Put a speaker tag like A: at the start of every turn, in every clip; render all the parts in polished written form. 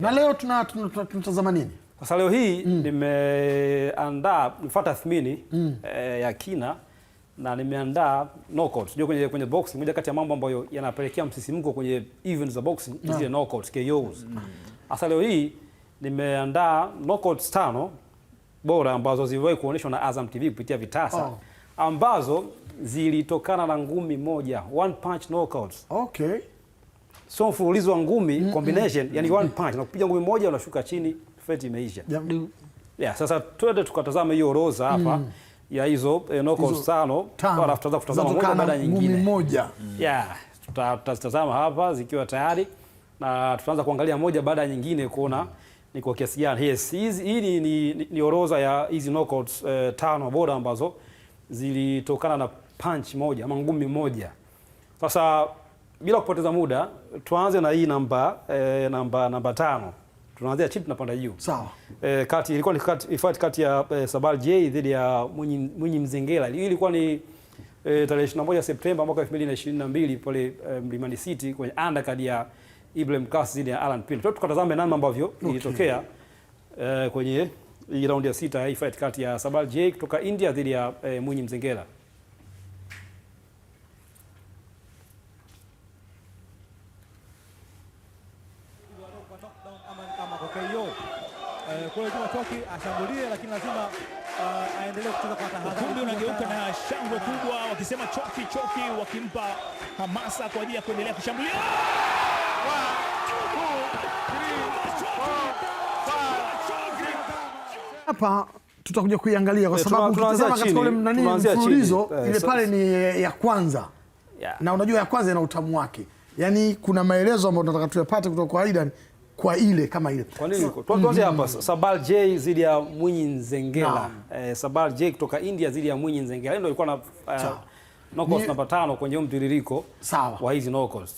A: Na leo tunatazama nini?
B: Sasa leo hii nimeandaa tathmini ya kina na nimeandaa knockout. Unajua kwenye boxing moja kati ya mambo ambayo yanapelekea msisimko kwenye events za boxing ni zile knockouts, KOs. Sasa leo hii nimeandaa knockouts 5 bora ambazo ziliwahi kuonyeshwa na Azam TV kupitia vitasa ambazo zilitokana na ngumi moja, one punch knockouts.
A: Okay.
B: So mfululizo wa ngumi combination, yani one punch, na kupiga ngumi moja unashuka chini, fight imeisha. Yeah, sasa twende tukatazama hiyo orodha hapa ya hizo knockouts 5, alafu tutaanza kutazama moja baada ya nyingine.
A: Ngumi moja.
B: Yeah, tutazitazama hapa zikiwa tayari na tutaanza kuangalia moja baada ya nyingine kuona ni kwa kiasi gani. Yes, hii ni orodha ya hizi knockouts 5 bora ambazo zilitokana na punch moja ama ngumi moja. Sasa bila kupoteza muda tuanze na hii namba 5. Tunaanzia chini tunapanda juu.
A: Sawa.
B: Ilikuwa ni fight kati ya Sabal J dhidi ya Mwinyi Mzengela. Hii ilikuwa ni tarehe 21 Septemba mwaka 2022 pale Mlimani City kwenye undercard ya Ibrahim Kasi dhidi ya Alan Pin. Tukatazame namna ambavyo ilitokea kwenye hii round ya 6 hii fight kati ya Sabal J kutoka India dhidi ya Mwinyi Mzengela.
C: Kwa hiyo Toki ashambulie, lakini lazima aendelee kucheza kwa tahadhari. Kumbe unageuka na shangwe kubwa wakisema choki, wakimpa hamasa kwa ajili ya kuendelea kushambulia.
A: Hapa tutakuja kuiangalia kwa sababu tutazama katika ule mfululizo ile pale ni ya kwanza. Na unajua ya kwanza ina utamu wake. Yaani kuna maelezo ambayo tunataka tuyapate kutoka kwa Aidan kwa ile kama ile.
B: Kwa nini? Tuanze hapa. Sabal J dhidi ya Mwinyi Mzengela. Sabal J kutoka India dhidi ya Mwinyi Mzengela. Ndio ilikuwa na knockouts namba 5 kwenye mtiririko wa hizi knockouts.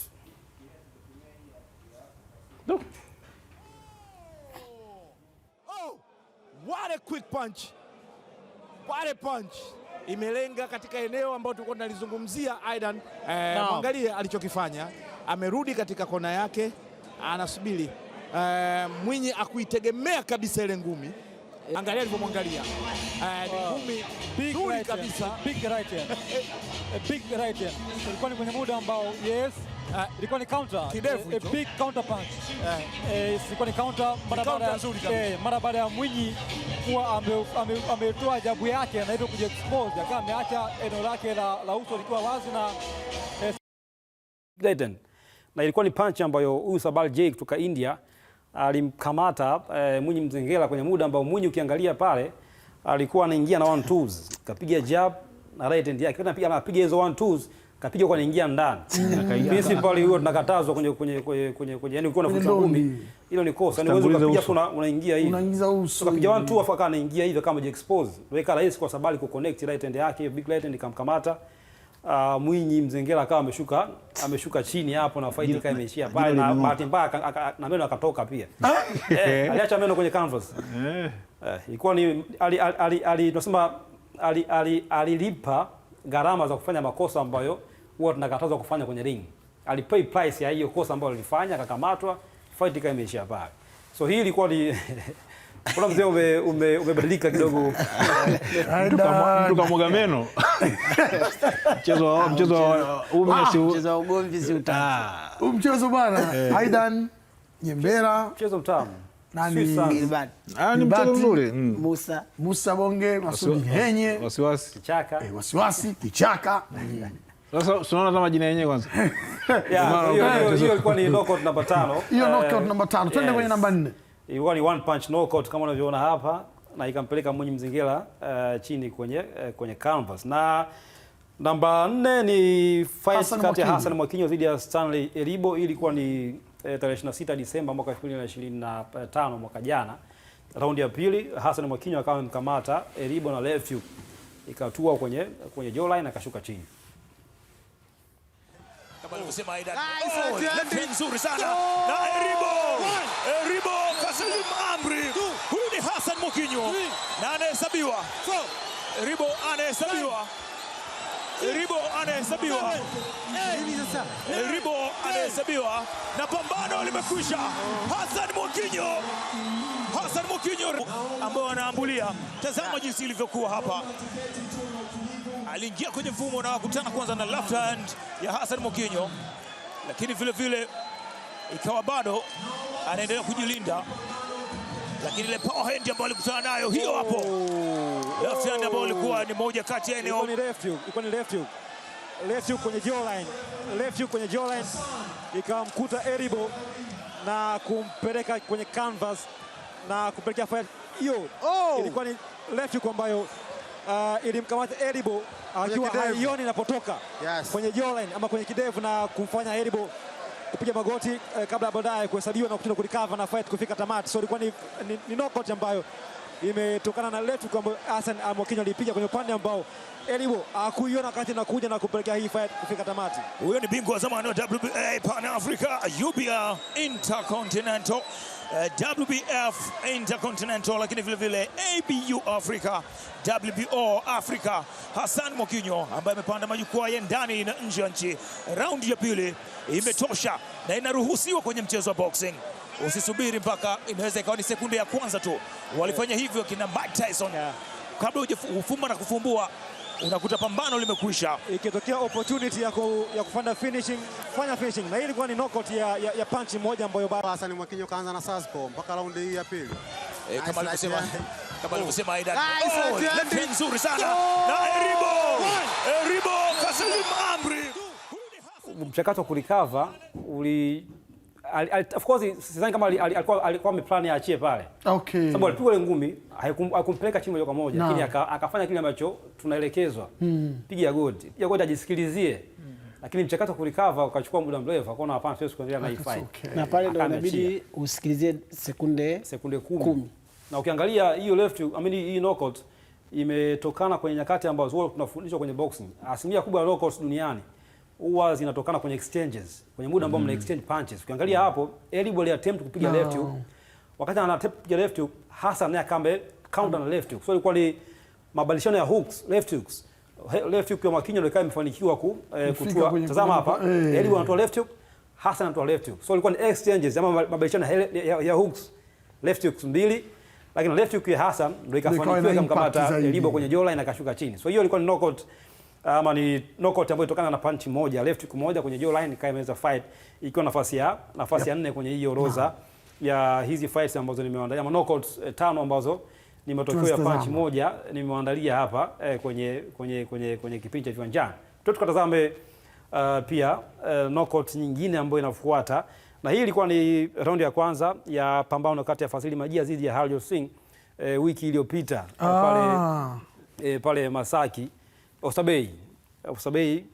D: What a quick punch. What a punch. Imelenga katika eneo ambalo tulikuwa tunalizungumzia Aidan. Angalia alichokifanya. Amerudi katika kona yake. Anasubiri Mwinyi akuitegemea kabisa ile ngumi. Angalia alivyomwangalia. Ngumi nzuri kabisa.
C: Big right hand. Big right hand. Ilikuwa ni kwenye muda ambao ilikuwa ni counter. Big counter punch. Ilikuwa ni counter mara baada ya Mwinyi kuwa ametoa ajabu yake na hivyo kujiexpose, akawa ameacha eneo lake la uso likiwa wazi
B: na ilikuwa ni punch ambayo huyu Sabal J kutoka India alimkamata Mwinyi Mzengela kwenye muda ambao Mwinyi ukiangalia pale alikuwa anaingia na 1-2s, kapiga jab na right hand yake, anapiga hizo 1-2s, kapiga kwa anaingia ndani. Principally huyo tunakatazwa kwenye yani ukiwa unafuta ngumi hilo ni kosa. Yani uwezo kupiga unaingia hivi. Unaingiza uso. Kapiga 1-2 afa kana anaingia hivi kama expose. Weka rahisi kwa Sabal ku connect right hand yake, big right hand ikamkamata. Mwinyi Mzengela akawa ameshuka chini hapo na fight ikawa imeishia pale, na bahati mbaya na meno akatoka pia. Aliacha meno kwenye canvas. Ilikuwa ni tunasema alilipa gharama za kufanya makosa ambayo huwa tunakatazwa kufanya kwenye ring. Alipay price ya hiyo kosa ambayo alifanya, akakamatwa, fight ikawa imeishia pale. So hii ilikuwa ni kuna mzee umebadilika kidogo.
E: Tukamwaga meno. Mchezo wa
A: ugomvi si utamu. Mchezo bwana, Aidan Nyembera,
B: mchezo mtamu.
A: Nani
E: ni mchezo mzuri.
A: Musa Bonge, Masudi Henye,
E: Wasiwasi
B: Kichaka.
A: Wasiwasi Kichaka.
E: Sasa tunaona kama jina yenyewe kwanza.
B: Hiyo ilikuwa ni knockout namba 5.
A: Hiyo knockout namba 5. Twende kwenye namba 4.
B: Ilikuwa ni one punch knockout kama unavyoona hapa, na ikampeleka Mwinyi Mzengela chini kwenye canvas. Na namba 4 ni fight kati ya Hassan Mwakinyo dhidi ya Stanley Eribo. Ilikuwa ni tarehe 26 Disemba mwaka 2025 mwaka jana. Raundi ya pili Hassan Mwakinyo akawa amemkamata Eribo na left hook ikatua kwenye jawline akashuka chini.
D: Kama alivyosema Aidan. Left hand nzuri sana. Na Eribo kasalimu amri. Huyu ni Hassan Mwakinyo. Na anahesabiwa. Eribo anahesabiwa.
F: Eribo anahesabiwa. Eribo anahesabiwa na pambano limekwisha. Hassan Mwakinyo ambao anaambulia. Tazama jinsi ilivyokuwa hapa. Aliingia kwenye mfumo na kukutana kwanza na left hand ya Hassan Mwakinyo, lakini vile vile ikawa bado anaendelea kujilinda, lakini ile power hand ambayo alikutana nayo hiyo hapo, left hand ambayo ilikuwa ni moja kati ya eneo,
C: ilikuwa ni left hook kwenye jawline, ikamkuta Eribo na kumpeleka kwenye canvas na kupelekea fight hiyo. Ilikuwa ni left hook ambayo ilimkamata Eribo akiwa haioni inapotoka kwenye jawline ama kwenye kidevu na kumfanya Eribo kupiga magoti kabla baadaye kuhesabiwa na kutinda kulikava na fight kufika tamati. So ilikuwa ni knockout ambayo imetokana na left hook ambayo Hassan Mwakinyo alipiga kwenye upande ambao Eribo hakuiona wakati nakuja na kupelekea hii fight kufika tamati.
F: Huyo ni bingwa wa zamani wa WBA Pan Africa, UBA Intercontinental, WBF Intercontinental, lakini vile vile ABU Africa, WBO Africa, Hassan Mwakinyo ambaye amepanda majukwaa ya ndani na nje ya nchi. Raundi ya pili imetosha na inaruhusiwa kwenye mchezo wa boxing. Usisubiri mpaka inaweza ikawa ni sekunde ya kwanza tu. Walifanya hivyo kina Mike Tyson. Kabla hujafumba na kufumbua unakuta pambano limekwisha.
C: Ikitokea opportunity ya kufanya finishing, fanya finishing. Na hii ilikuwa ni knockout ya punch moja ambayo
G: Hassan Mwakinyo kaanza na southpaw mpaka raundi hii ya pili.
F: Kama alivyosema Aidan. Left nzuri sana. Na Eribo kasalimu amri.
B: Mchakato wa kurecover of course sidhani kama alikuwa ameplan aachie pale.
A: Okay.
B: Sababu alipigwa ile ngumi, haikumpeleka chini moja kwa moja, lakini akafanya kile ambacho tunaelekezwa. Piga goti ajisikilizie. Lakini mchakato wa kurecover ukachukua muda mrefu, akaona hapana, siwezi kuendelea na hii fight.
H: Na pale ndio inabidi usikilizie sekunde 10.
B: Na ukiangalia hiyo hii knockout imetokana kwenye nyakati ambazo tunafundishwa kwenye boxing. Asilimia kubwa ya knockouts duniani huwa zinatokana kwenye exchanges, kwenye muda ambao mna exchange punches. Ukiangalia hapo, Eribo aliattempt kupiga left hook. Wakati anataka kupiga left hook, Hassan naye akambe counter na left hook. So ilikuwa ni mabadilishano ya hooks, left hooks. Left hook ya Mwakinyo ndio imefanikiwa kutua. Tazama hapa, Eribo anatoa left hook, Hassan anatoa left hook. So ilikuwa ni exchanges ama mabadilishano ya hooks, left hooks mbili. Lakini left hook ya Hassan ndio ikafanikiwa kumkamata Eribo kwenye jawline na akashuka chini. So hiyo ilikuwa ni knockout ama ni knockout ambayo ilitokana na punch moja, left hook moja kwenye jawline, kaimeza fight ikiwa nafasi ya 4 kwenye hiyo orodha ya hizi fights ambazo nimeandalia, knockouts 5 ambazo ni matokeo ya punch moja nimeandalia hapa kwenye kipindi cha Viwanjani. Tukatazame pia knockout nyingine ambayo inafuata, na hii ilikuwa ni raundi ya kwanza ya pambano kati ya Fazili Majia dhidi ya Harjot Singh wiki iliyopita pale Masaki Osabei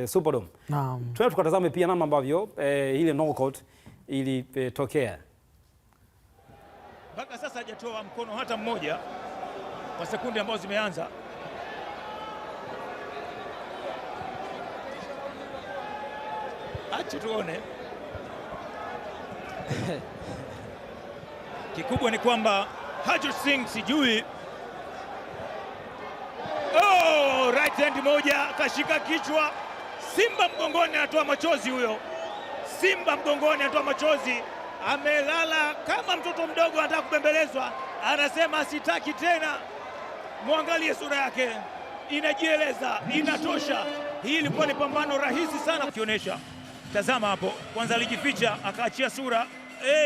B: Superdome.
A: Naam.
B: Tukatazame pia namna ambavyo ile knockout ilitokea.
F: Mpaka sasa hajatoa mkono hata mmoja kwa sekunde ambazo zimeanza. Acha tuone. Kikubwa ni kwamba Harjot Singh sijui right hand moja kashika kichwa. Simba mgongoni anatoa machozi huyo. Simba mgongoni anatoa machozi. Amelala kama mtoto mdogo anataka kubembelezwa. Anasema sitaki tena. Muangalie sura yake. Inajieleza, inatosha. Hii ilikuwa ni pambano rahisi sana kuonyesha. Tazama hapo. Kwanza alijificha, akaachia sura.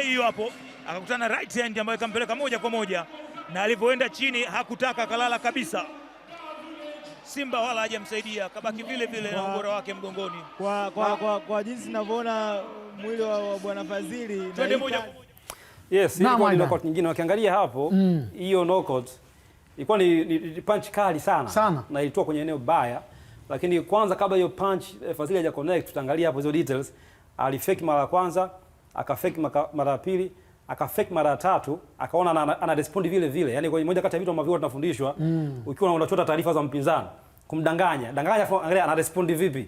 F: Hiyo hapo. Akakutana right hand ambayo ikampeleka moja kwa moja. Na alivyoenda chini hakutaka, akalala kabisa. Simba wala hajamsaidia, kabaki vile vile na ubora wake mgongoni.
I: Kwa jinsi ninavyoona mwili wa bwana Fazili.
F: Twende moja kwa moja.
B: Yes, ilikuwa ni knockout nyingine. Ukiangalia hapo, hiyo knockout ilikuwa ni punch kali sana. Na ilitoa kwenye eneo baya. Lakini kwanza kabla hiyo punch Fazili haja connect, tutaangalia hapo hizo details. Alifake mara ya kwanza, akafake mara ya pili, akafake mara ya tatu, akaona ana respond vile vile. Yaani kwa moja kati ya vitu ambavyo tunafundishwa, ukiwa unachota taarifa za mpinzani, kumdanganya, angalia ana respond vipi.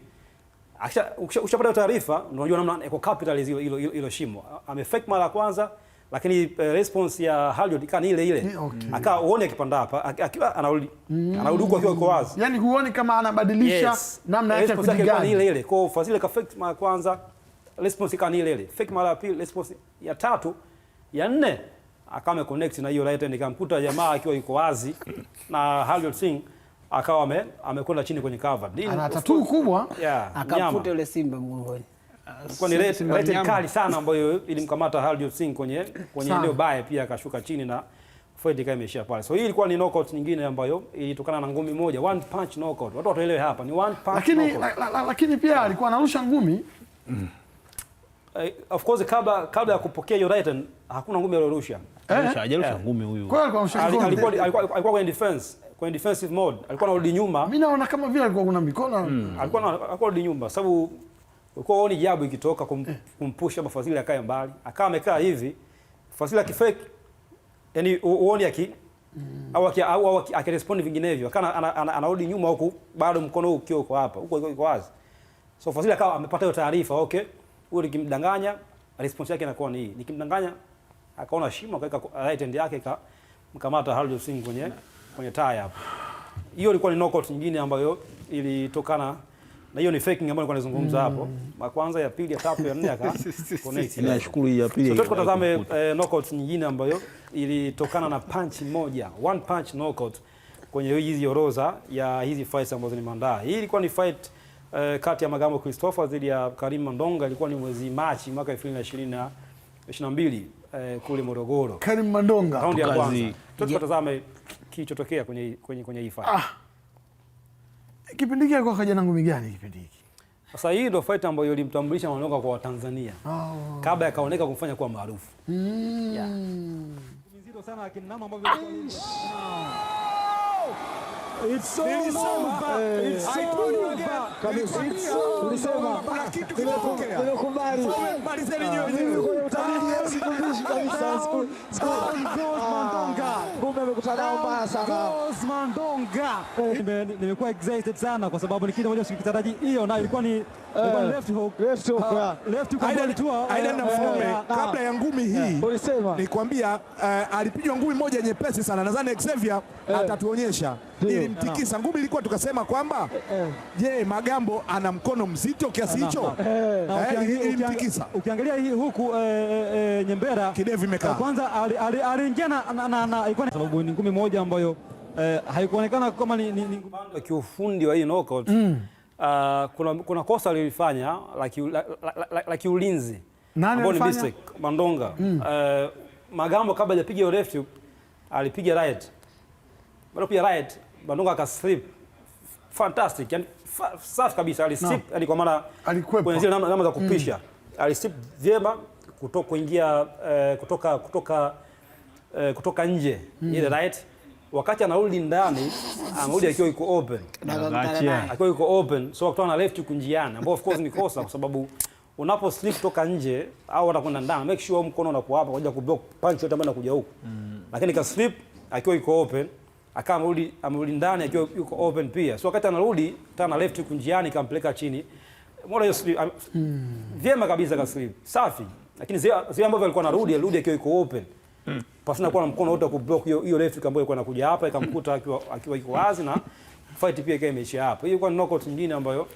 B: Ukishapata taarifa, unajua namna iko capital hilo shimo. Amefake mara ya kwanza, lakini response ya Haliloud ikawa ni ile ile. Akawa uone akipanda hapa akiwa anarudi huko akiwa yuko wazi.
A: Yaani huoni kama anabadilisha namna yake ya kujigani.
B: Ni ile ile. Kwa hiyo Fazili ka fake mara kwanza, response ikawa ni ile ile. Fake mara ya pili, response ya tatu, ya nne akawa ameconnect na hiyo right hand, ikamkuta jamaa akiwa yuko wazi na Haliloud Singh akawa amekwenda chini kwenye cover.
A: Ana tattoo kubwa,
H: akamkuta yule simba mgongoni.
B: Kwa ni right kali sana ambayo ilimkamata Haliloud Singh kwenye eneo baya, pia akashuka chini na fight ikawa imeishia pale. So hii ilikuwa ni knockout nyingine ambayo ilitokana na ngumi moja, one punch knockout. Watu wataelewe hapa ni one punch knockout.
A: Lakini pia alikuwa anarusha ngumi.
B: Of course kabla ya kupokea hiyo right hand hakuna ngumi alirusha.
E: Hajarusha ngumi huyu.
A: Kwa hiyo
B: alikuwa kwenye defense, kwenye defensive mode. Alikuwa anarudi nyuma.
A: Mimi naona kama vile alikuwa kuna mikono.
B: Alikuwa anarudi nyuma sababu ulikuwa uone jabu ikitoka kumpusha Fazili akae mbali. Akawa amekaa hivi. Fazili akifake, yani uone au akirespond vinginevyo. Akawa anarudi nyuma huku bado mkono huu ukiwa uko hapa. Huko iko wazi. So Fazili akawa amepata hiyo taarifa, okay. Huyu nikimdanganya response yake inakuwa ni hii. Nikimdanganya akaona shimo akaweka right hand yake mkamata Haliloud Singh kwenye taya hapo. Hiyo ilikuwa ni knockout nyingine ambayo ilitokana na hiyo ni faking ambayo nilikuwa nazungumza hapo. Ya kwanza, ya pili, ya tatu, ya nne aka connect.
E: Nashukuru ya pili.
B: So tukatazame knockout nyingine ambayo ilitokana na punch moja, one punch knockout kwenye hizi orodha ya hizi fights ambazo nimeandaa. Hii ilikuwa ni fight kati ya Magambo Christopher dhidi ya Karim Mandonga. Ilikuwa ni mwezi Machi mwaka 2022 kule Morogoro.
A: Karim Mandonga
B: raundi ya kwanza. Tukatazame kilichotokea kwenye hii fight.
A: Kipindi hiki alikuwa kaja na ngumi gani kipindi hiki?
B: Sasa hii ndio fight ambayo ilimtambulisha Mandonga kwa Watanzania. Kabla akaoneka kumfanya kuwa maarufu.
C: Nzito sana lakini namna ambavyo It's so over. It's so over. Kabisa. Tulisema kuna kitu kimetokea. Nimekubali. Malizeni nyoyo. Utabidi kabisa. Mandonga. Kumbe amekutana mbaya sana. Mandonga. Nimekuwa excited sana kwa sababu ni kitu ambacho sikitaraji. Hiyo na ilikuwa ni left hook. Left hook. Left hook alitua.
D: Aidan na Mfaume kabla ya ngumi hii.
C: Ulisema.
D: Nikwambia alipigwa ngumi moja nyepesi sana. Nadhani Xavier atatuonyesha. Ilimtikisa ngumi, ilikuwa tukasema kwamba je, Magambo ana mkono mzito kiasi hicho? Ilimtikisa.
C: Ukiangalia hii huku Nyembera
D: kidevu imekaa.
C: Kwanza aliingia na ilikuwa sababu ni ngumi moja ambayo haikuonekana kama ni
B: kiufundi wa hii knockout. Kuna kosa lilifanya la kiulinzi.
A: Nani alifanya?
B: Mandonga. Magambo kabla hajapiga left hook alipiga right. Bado pia right, Mandonga akaslip. Fantastic. Yani safi kabisa, alislip yani kwa maana kwenye zile namna za kupisha. Alislip vyema kutoka nje. Ile right. Wakati anarudi ndani, anarudi akiwa yuko open. Akiwa yuko open, so akitoa na left hook njiani, ambao of course ni kosa kwa sababu unapo slip kutoka nje au utakwenda ndani, make sure mkono unakuwa hapa kwa ajili ya kublock punch yote ambayo inakuja huko. Lakini ka slip akiwa yuko open, akawa amerudi ndani akiwa yuko open pia. So wakati anarudi tena left hook njiani kampeleka chini. Mbona hiyo slip vyema kabisa ka slip. Safi. Lakini zile ambavyo alikuwa anarudi akiwa yuko open. Pasina kuwa na mkono wote kublock hiyo left hook ambayo ilikuwa inakuja hapa ikamkuta akiwa yuko wazi na fight pia ikawa imeisha hapo. Hiyo ilikuwa knockout nyingine ambayo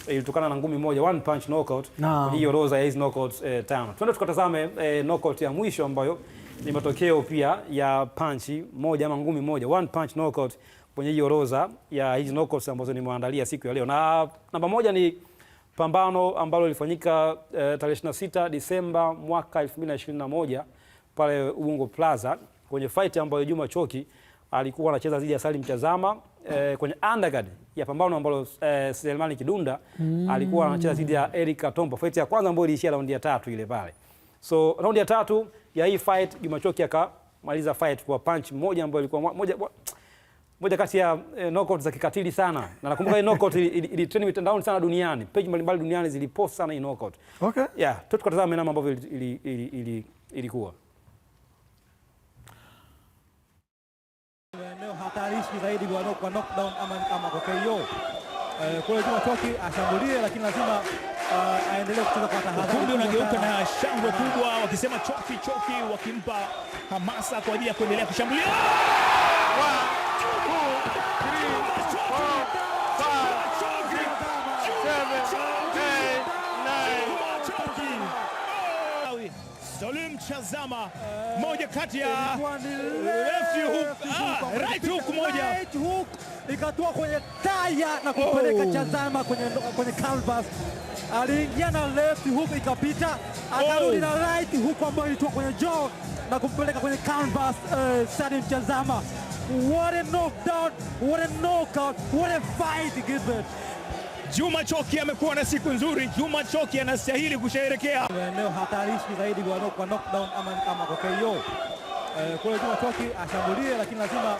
B: ilitokana na ngumi moja, one punch knockout. Hiyo roza ya hizo knockouts tano. Twende tukatazame knockout ya mwisho ambayo ni matokeo pia ya punch moja ama ngumi moja, one punch knockout kwenye hiyo roza ya hizo knockouts ambazo nimeandalia siku ya leo. Na namba moja ni pambano ambalo lilifanyika tarehe 26 Disemba mwaka 2021 pale Ubungo Plaza kwenye fight ambayo Juma Choki alikuwa anacheza dhidi ya Salim Chazama kwenye undercard ya pambano ambalo Selemani Kidunda alikuwa anacheza dhidi ya Eric Katombo. Fight ya kwanza ambayo iliishia raundi ya 3 ile pale. So raundi ya 3 ya hii fight Juma Choki akamaliza fight kwa punch moja ambayo ilikuwa moja kati ya knockout za kikatili sana. Na nakumbuka hii knockout ili trend mitandaoni sana duniani. Page mbalimbali duniani zilipost sana hii knockout.
A: Okay.
B: Yeah, tukatazama namna ambavyo ilikuwa.
C: eneo hatarishi zaidi kwa knockdown ama kwa KO. Kwa hiyo Juma Choki ashambulie, lakini lazima aendelee kucheza kwa tahadhari.
F: Ukumbi unageuka na shangwe kubwa, wakisema choki choki, wakimpa hamasa kwa ajili ya kuendelea kushambulia. Salim Chazama, moja kati ya left hook, right hook moja.
C: Right hook ikatua kwenye taya na kupeleka Chazama kwenye canvas. Aliingia na left hook ikapita, akarudi na right hook ambayo ilitoka kwenye jaw na kumpeleka kwenye canvas. Salim Chazama, what a knockdown, what a knockout, what a fight Gilbert.
F: Juma Choki amekuwa na siku nzuri. Juma Choki anastahili kusherehekea.
C: Eneo hatarishi zaidi kwa knockdown ama kwa KO. Kwa hiyo Juma Choki ashambulie, lakini lazima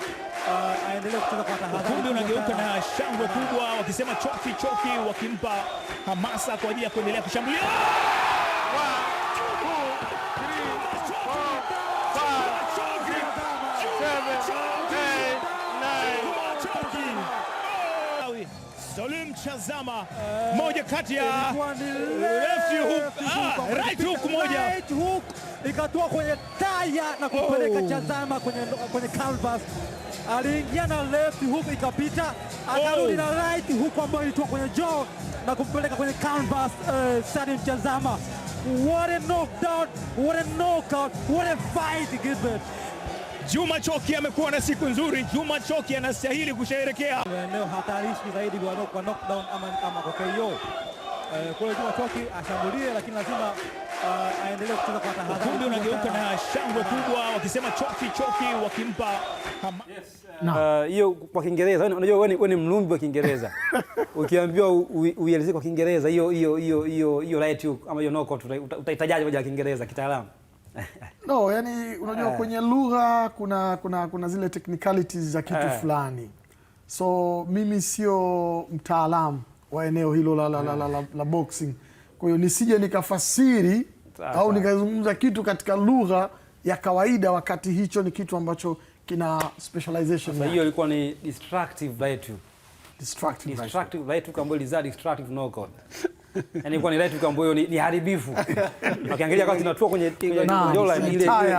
C: aendelee kucheza kwa tahadhari.
F: Ukumbi unageuka na shangwe kubwa, wakisema choki choki, wakimpa hamasa kwa ajili ya kuendelea kushambulia. Salim Chazama, moja kati ya left hook, right hook moja.
C: Right hook ikatua kwenye taya na kupeleka Chazama kwenye canvas. Aliingia na left hook ikapita, akarudi na right hook ambayo ilitoka kwenye jaw na kumpeleka kwenye canvas. Salim Chazama, what a knockdown, what a knockout, what a fight Gilbert.
F: Juma Choki amekuwa na siku nzuri. Juma Choki anastahili kusherehekea.
C: Eneo hatarishi zaidi kwa knockdown ama kwa KO. Kwa hiyo Juma Choki ashambulie, lakini lazima aendelee kucheza kwa tahadhari.
F: Ukumbi unageuka na shangwe kubwa, wakisema choki choki, wakimpa
B: hiyo kwa Kiingereza. Unajua wewe ni mlumbi wa Kiingereza. Ukiambiwa uielezee kwa Kiingereza hiyo right hook ama hiyo knockout utahitaji kwa Kiingereza kitaalamu?
A: No, yani unajua kwenye lugha kuna zile technicalities za kitu fulani. So mimi sio mtaalamu wa eneo hilo la boxing. Kwa hiyo nisije nikafasiri au nikazungumza kitu katika lugha ya kawaida wakati hicho ni kitu ambacho kina specialization.
B: Sasa hiyo ilikuwa ni destructive right hook.
A: Destructive
B: right hook ambayo ilizaa destructive knockout. Yaani ilikuwa ni right hook ambayo ni haribifu. Ukiangalia wakati inatua kwenye dola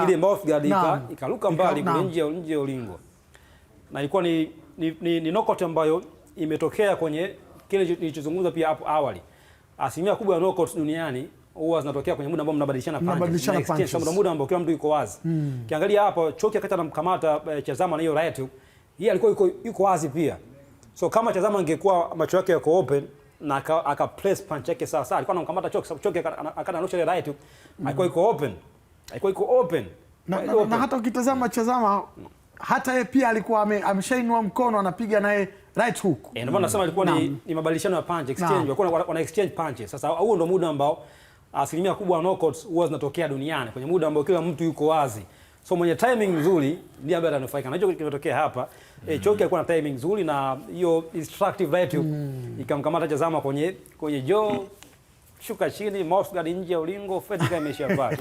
B: ile mouth guard ikaruka mbali kwenye nje ya ulingo. Na ilikuwa ni knockout ambayo imetokea kwenye kile nilichozungumza pia hapo awali. Asilimia kubwa ya knockouts duniani huwa zinatokea kwenye muda ambao mnabadilishana punches. Muda ambao kila mtu yuko wazi. Ukiangalia hapa Choki akati anamkamata Chazama na hiyo right hook, yeye alikuwa yuko wazi pia. So kama Chazama angekuwa macho yake yako open na aka press punch yake sawa, alikuwa anamkamata Choki, sababu Choki akanarusha ile right hook, alikuwa yuko open.
A: Na hata ukitazama Chazama hata yeye pia alikuwa ameshainua mkono anapiga naye right hook.
B: Ndio maana nasema ilikuwa ni mabadilishano ya punch exchange, walikuwa wana exchange punches. Sasa huo ndio muda ambao asilimia kubwa ya knockouts huwa zinatokea duniani, kwenye muda ambao kila mtu yuko wazi. So mwenye timing nzuri ndiye ambaye ananufaika. Na hicho kinatokea hapa. Choki alikuwa na timing nzuri na hiyo destructive right hook ikamkamata Chazama kwenye jaw, shuka chini, mouth guard nje ya ulingo, fight imeisha pale.